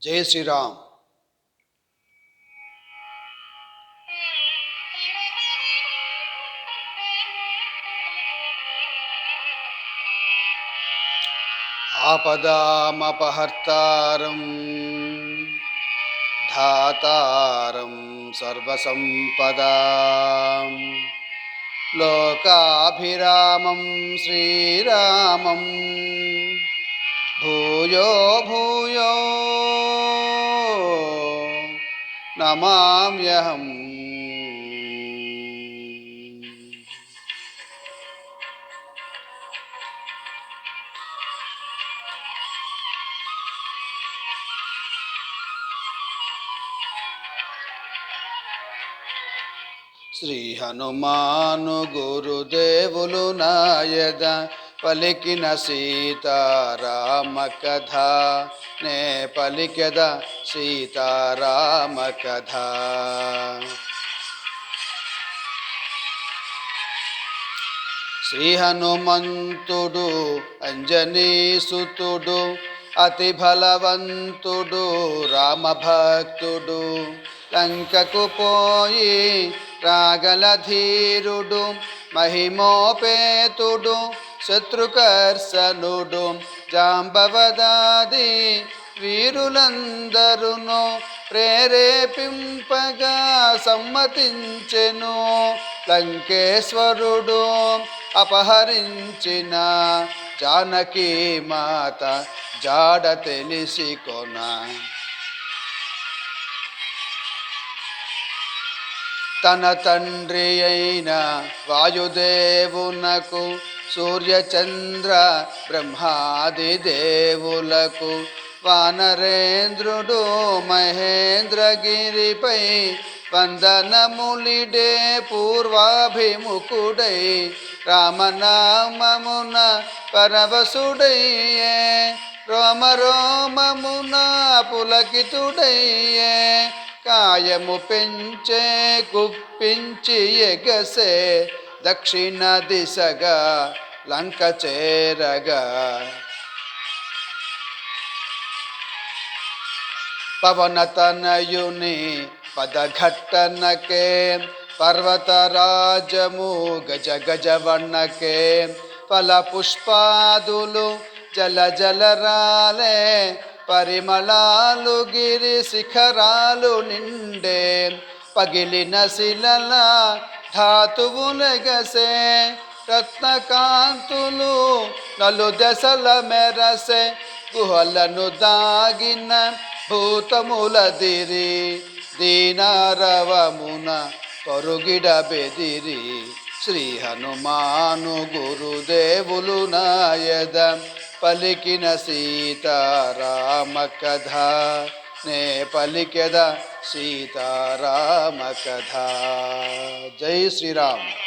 జై శ్రీరామ్. ఆపదామపహర్తారం ధాతారం సర్వసంపదాం లోకాభిరామం శ్రీరామం భూయో భూయో నమామ్యహం. శ్రీ హనుమాను గురుదేవులు నాయద పలికిన సీతారామ కథ, నే పలికెద సీతారామ కథ. శ్రీ హనుమంతుడు అంజనీసుతుడు, అతి బలవంతుడు రామభక్తుడు. లంకకు పోయి రాగల ధీరుడు, మహిమోపేతుడు శత్రుకర్షణుడు. జాంబవదాది వీరులందరును ప్రేరేపింపగా సమ్మతించెను. లంకేశ్వరుడు అపహరించిన జానకీ మాత జాడ తెలిసి కొన. తన తండ్రి అయిన వాయుదేవునకు, సూర్యచంద్ర బ్రహ్మాది దేవులకు, వానరేంద్రుడు మహేంద్రగిరిపై వందనములిడే పూర్వాభిముఖుడై, రామనామమున పరవశుడయ్యే, రోమరోమమున పులకితుడయ్యే. కాయము పెంచే గుప్పించి ఎగసే, దక్షిణ దిశగా లంక చేరగా. పవనతనయుని పదఘట్టనకే, పర్వతరాజము గజ గజవన్నకే. ఫల పుష్పాదులు జల జలరాలే, పరిమళాలు గిరి శిఖరాలు నిండే. పగిలిన శిలల ధాతువులెగసే, రత్నకాంతులు నలుదెసల మెరసే. గుహలను దాగిన భూతములదిరి, దీనారవమున పరుగిడ బెదిరి. శ్రీ హనుమాను గురుదేవులు నాయద పలికిన సీతారామ కథ, నే పలికెద సీతారామ కథ. జై శ్రీరామ్.